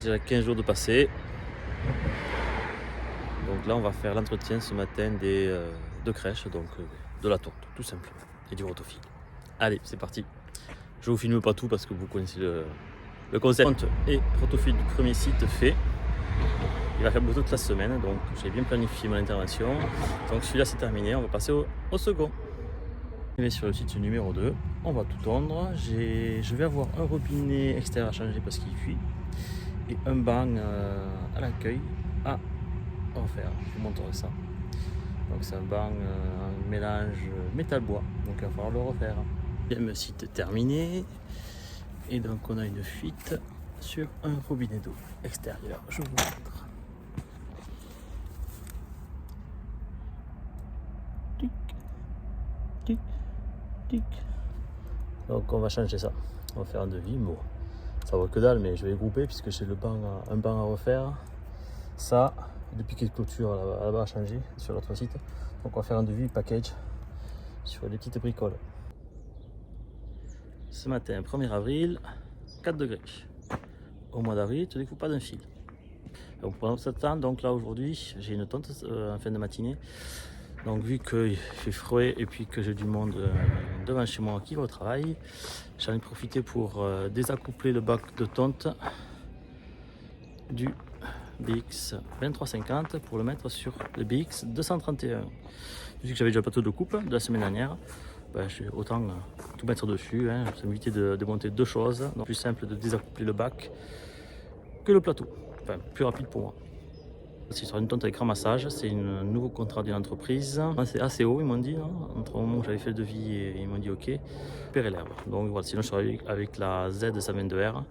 J'ai 15 jours de passé. Donc là, on va faire l'entretien ce matin de crèche, donc de la tonte, tout simplement, et du rotophile. Allez, c'est parti. Je vous filme pas tout parce que vous connaissez le concept. Tonte et rotophile du premier site fait. Il va faire beau toute la semaine, donc j'ai bien planifié mon intervention. Donc celui-là, c'est terminé. On va passer au second. On est sur le site numéro 2. On va tout tondre. Je vais avoir un robinet extérieur à changer parce qu'il cuit. Et un banc à l'accueil à refaire. Je vous montrerai ça. Donc c'est un banc en mélange métal-bois. Donc il va falloir le refaire. Deuxième site terminé. Et donc on a une fuite sur un robinet d'eau extérieur. Je vous montre. Tic, tic, tic. Donc on va changer ça. On va faire un devis. Bon, ça vaut que dalle, mais je vais les grouper puisque j'ai un banc à refaire. Ça, depuis qu'il y a clôture là-bas à changer sur l'autre site. Donc on va faire un devis package sur les petites bricoles. Ce matin, 1er avril, 4 degrés. Au mois d'avril, tu ne découpes pas d'un fil. Donc pendant ce temps, donc là aujourd'hui, j'ai une tonte en fin de matinée. Donc vu qu'il fait froid et puis que j'ai du monde devant chez moi qui va au travail, j'en ai profité pour désaccoupler le bac de tonte du BX 2350 pour le mettre sur le BX 231. Vu que j'avais déjà le plateau de coupe de la semaine dernière, j'ai autant tout mettre dessus. Ça m'évitait de démonter deux choses. Donc plus simple de désaccoupler le bac que le plateau. Enfin, plus rapide pour moi. C'est sur une tonte avec ramassage, c'est un nouveau contrat d'une entreprise. C'est assez haut, ils m'ont dit, non, entre le moment où j'avais fait le devis et ils m'ont dit ok, récupérer l'herbe. Donc voilà, sinon je serais avec la Z122R.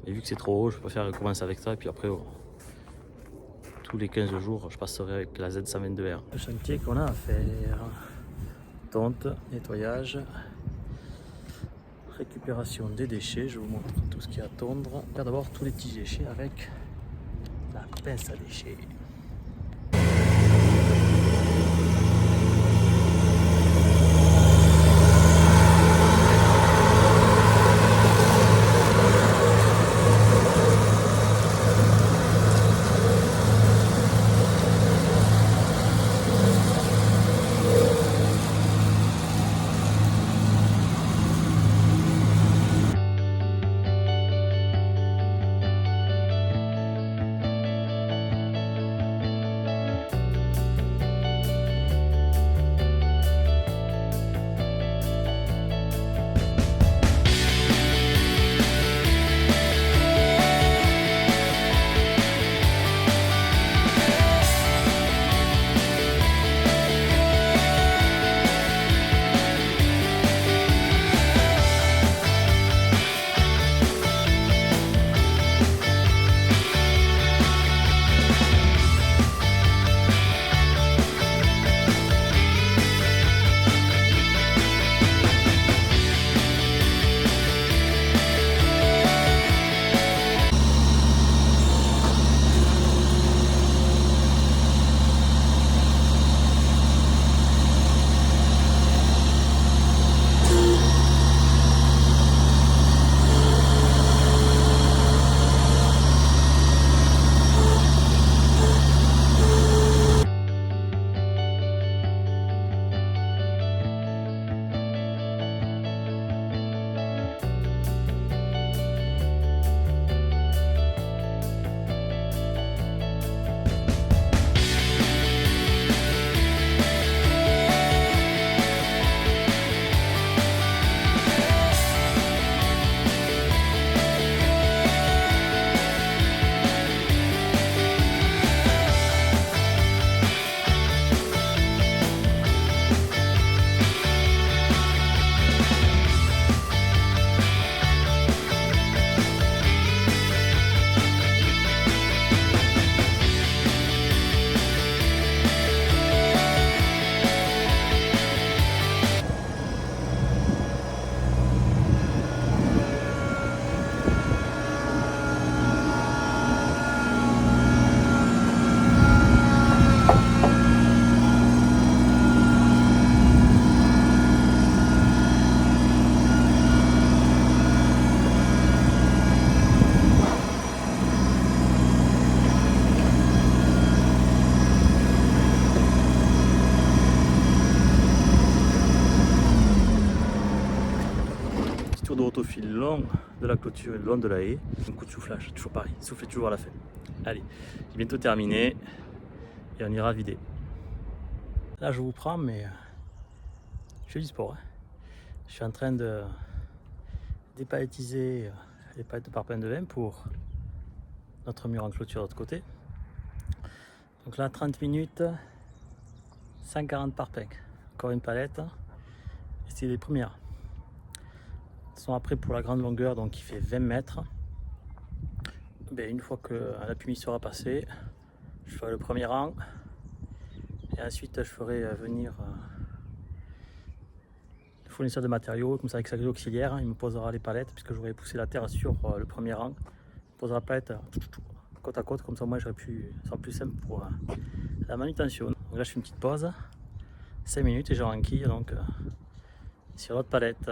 Mais vu que c'est trop haut, je préfère commencer avec ça et puis après, tous les 15 jours, je passerai avec la Z122R. Le chantier qu'on a à faire, tonte, nettoyage, récupération des déchets. Je vous montre tout ce qu'il y a à tondre. Faire d'abord tous les petits déchets avec la pince à déchets. tour de rotofil long de la clôture et le long de la haie. Un coup de soufflage, toujours pareil, soufflez toujours à la fin. Allez, j'ai bientôt terminé et on ira vider. Là je vous prends, mais je fais du sport. Hein. Je suis en train de dépalettiser les palettes de parpaing de vin pour notre mur en clôture de l'autre côté. Donc là 30 minutes, 140 parpaings. Encore une palette. Et c'est les premières. Elles sont après pour la grande longueur, donc qui fait 20 mètres. Ben, une fois que la pluie sera passée, je ferai le premier rang. Et ensuite je ferai venir le fournisseur de matériaux, comme ça avec sa grille auxiliaire, il me posera les palettes puisque j'aurai poussé la terre sur le premier rang. Il posera la palette côte à côte, comme ça moi j'aurais pu, ça sera plus simple pour la manutention. Donc là je fais une petite pause, 5 minutes et je renquille donc sur l'autre palette.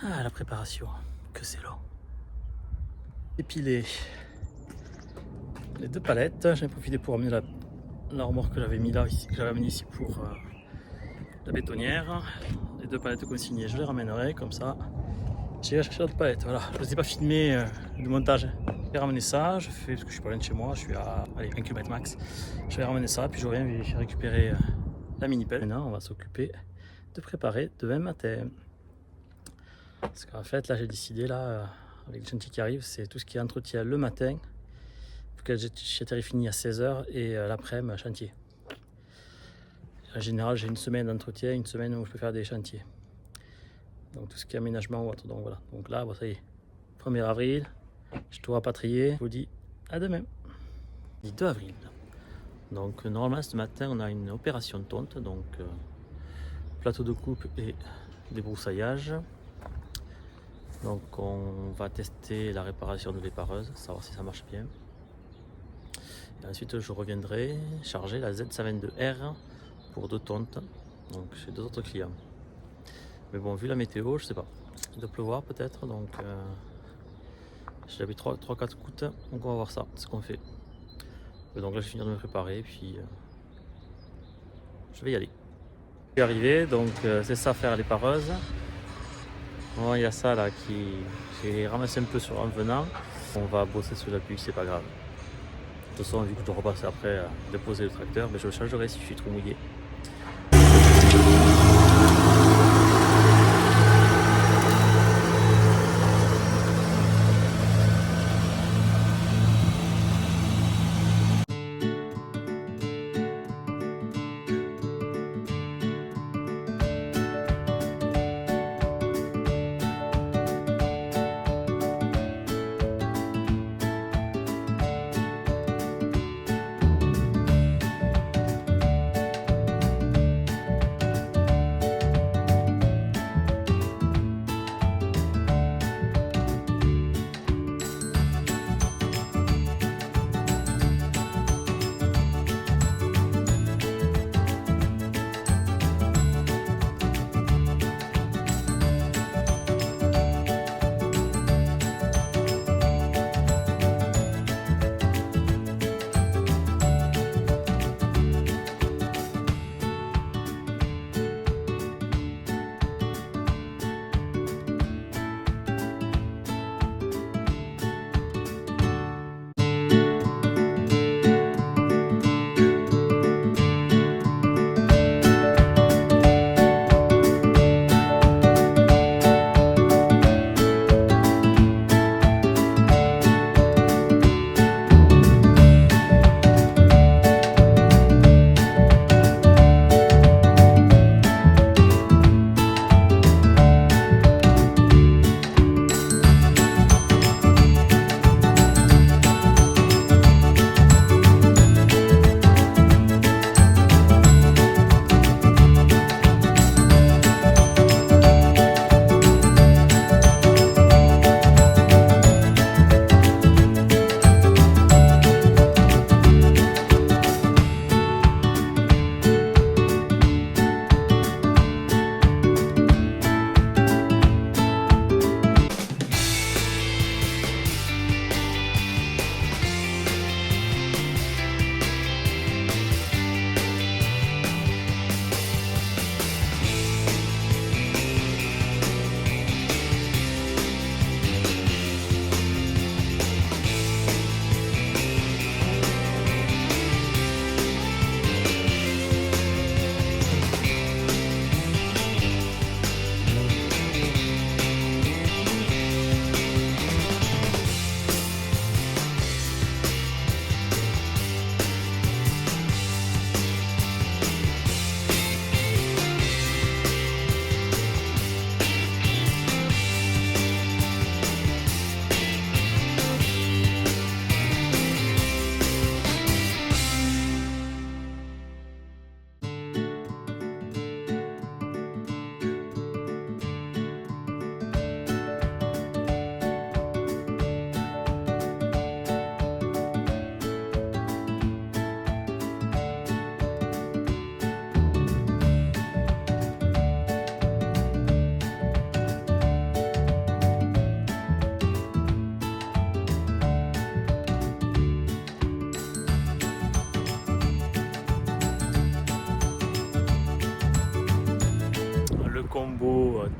Ah, la préparation, que c'est long. Épiler les deux palettes, j'en ai profité pour amener la remorque que j'avais mis là, ici, que j'avais amené ici pour la bétonnière. Les deux palettes consignées, je les ramènerai comme ça. J'ai cherché l'autre palette, voilà. Je ne vous ai pas filmé le montage. Je vais ramener ça, je fais, parce que je suis pas loin de chez moi, je suis à 1 km max. Je vais ramener ça, puis je reviens, je vais récupérer la mini pelle. Maintenant, on va s'occuper de préparer demain matin. Parce qu'en fait, là, j'ai décidé, là, avec le chantier qui arrive, c'est tout ce qui est entretien le matin. Le chantier est fini à 16h et l'après-midi, chantier. En général, j'ai une semaine d'entretien, une semaine où je peux faire des chantiers. Donc tout ce qui est aménagement ou autre. Donc voilà. Donc là, bon, ça y est. 1er avril, je dois rapatrier. Je vous dis à demain. Le 2 avril. Donc normalement, ce matin, on a une opération de tonte. Donc plateau de coupe et débroussaillage. Donc on va tester la réparation de l'épareuse, savoir si ça marche bien. Et ensuite, je reviendrai charger la Z122R pour 2 tontes. Donc chez 2 autres clients. Mais bon, vu la météo, je sais pas. Il doit pleuvoir peut-être, donc j'avais 3-4 gouttes, donc on va voir ça, ce qu'on fait. Et donc là, je vais finir de me préparer, puis je vais y aller. Je suis arrivé, donc c'est ça faire les pareuses. Bon, il y a ça là qui j'ai ramassé un peu en venant. On va bosser sous la pluie, c'est pas grave. De toute façon, vu que je dois repasser après déposer le tracteur, mais je le changerai si je suis trop mouillé.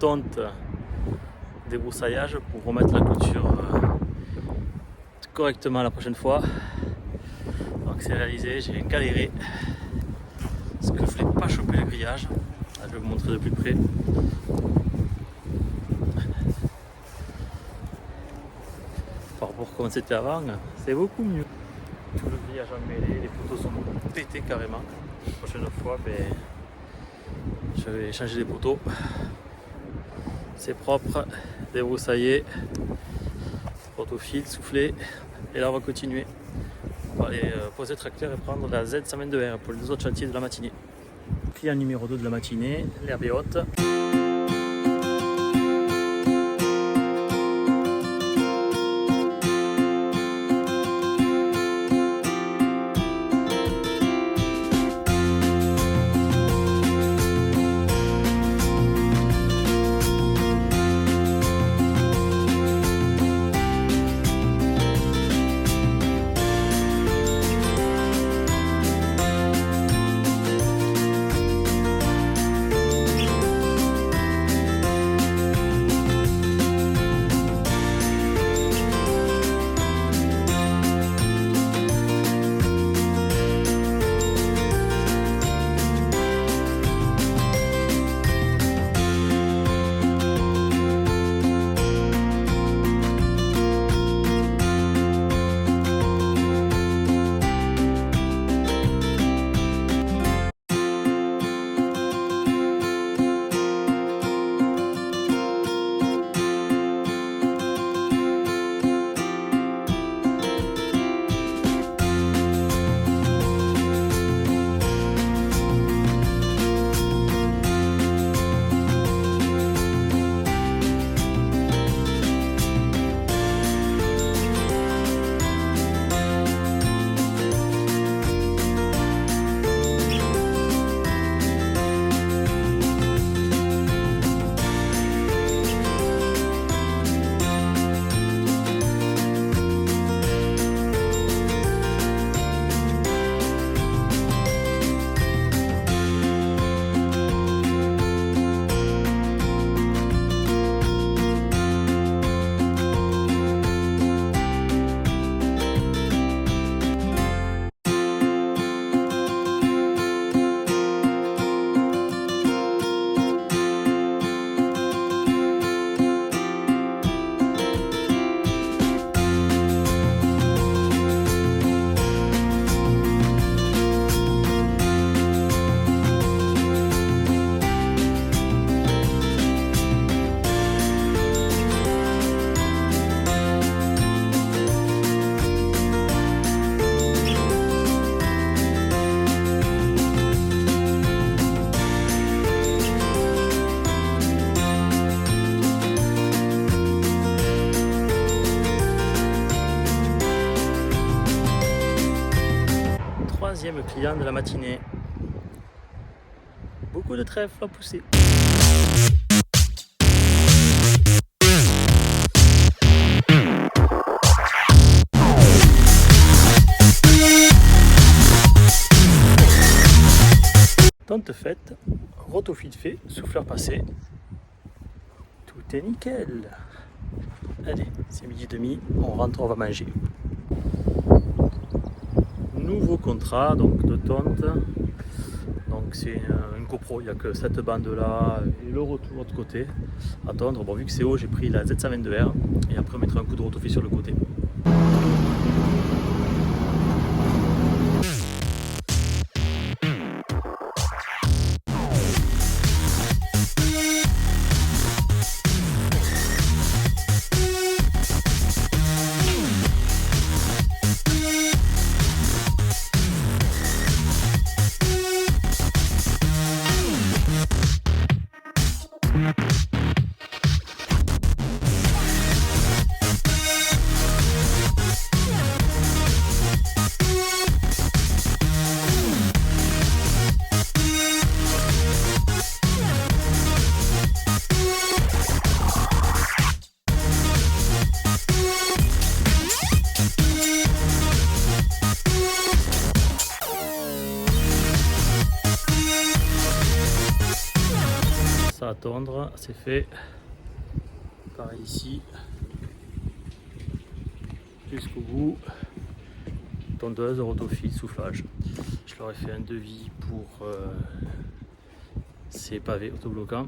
tonte débroussaillage pour remettre la clôture correctement la prochaine fois. Donc c'est réalisé, j'ai galéré parce que je voulais pas choper le grillage. Là, je vais vous montrer de plus près. Par rapport à comment c'était avant, c'est beaucoup mieux. Tout le grillage emmêlé, les poteaux sont pétés carrément. La prochaine fois, je vais changer les poteaux. C'est propre, débroussaillé, poteau fil, soufflé. Et là on va continuer. On va aller poser le tracteur et prendre la Z122R pour les deux autres chantiers de la matinée. Client numéro 2 de la matinée, l'herbe est haute. Troisième client de la matinée. Beaucoup de trèfle à pousser. Tonte faite, rotofil fait, souffleur passé. Tout est nickel. Allez, c'est 12h30, on rentre, on va manger. Nouveau contrat donc de tonte. Donc c'est une copro, il n'y a que cette bande là et le retour de l'autre côté à tondre. Bon, vu que c'est haut, j'ai pris la Z122R et après on mettra un coup de rotofil sur le côté. tondre, c'est fait. Pareil ici, jusqu'au bout. Tondeuse, rotofil, soufflage. Je leur ai fait un devis pour ces pavés autobloquants.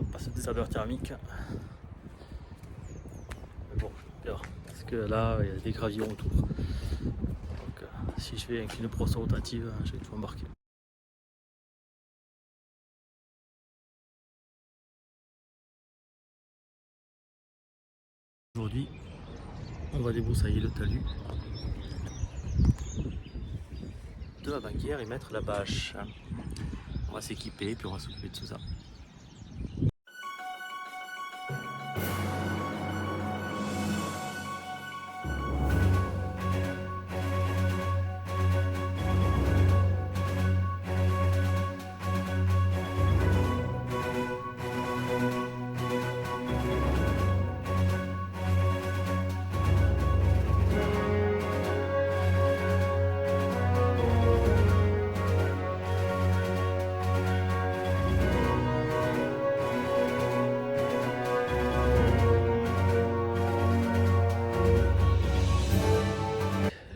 On passe des saveurs thermiques. Mais bon, on verra. Parce que là, il y a des gravillons autour. Donc, si je fais avec une brosse rotative, je vais tout embarquer. Aujourd'hui, on va débroussailler le talus de la banquière et mettre la bâche. On va s'équiper puis on va s'occuper de tout ça.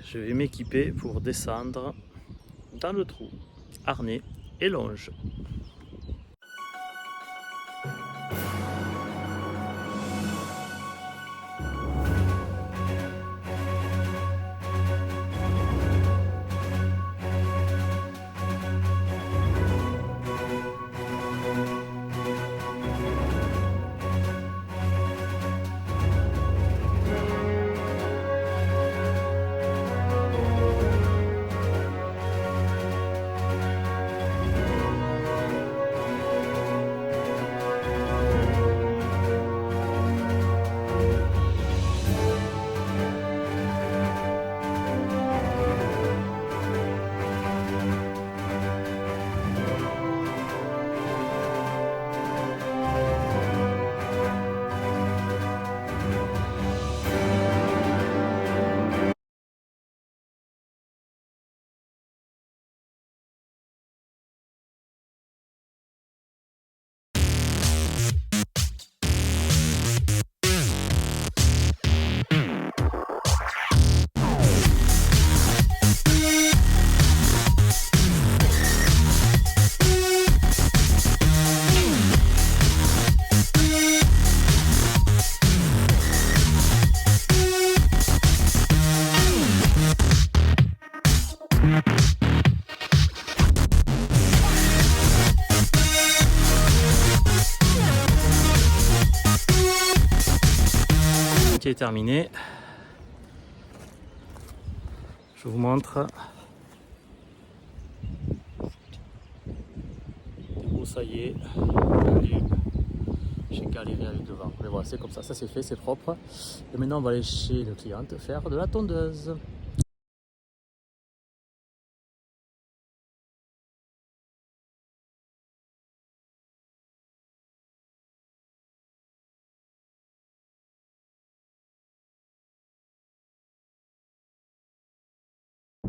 Je vais m'équiper pour descendre dans le trou, harnais et longe. Est terminé. Je vous montre. Débroussaillé. J'ai galéré avec devant. Mais voilà, c'est comme ça c'est fait, c'est propre. Et maintenant on va aller chez le client faire de la tondeuse.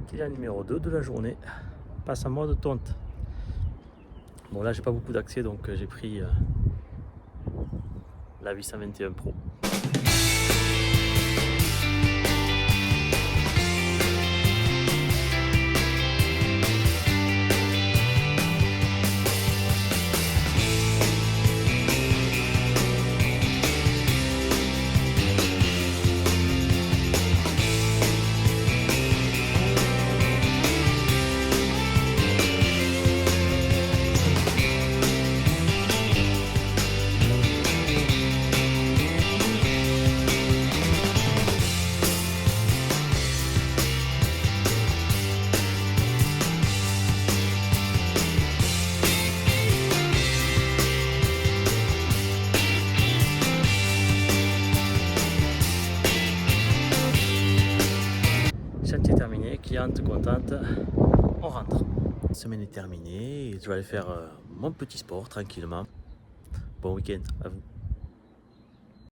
Client numéro 2 de la journée passe en mode tonte. Bon là j'ai pas beaucoup d'accès donc j'ai pris la 821 Pro. Chantier terminé, cliente contente, on rentre. La semaine est terminée, je vais aller faire mon petit sport tranquillement. Bon week-end à vous.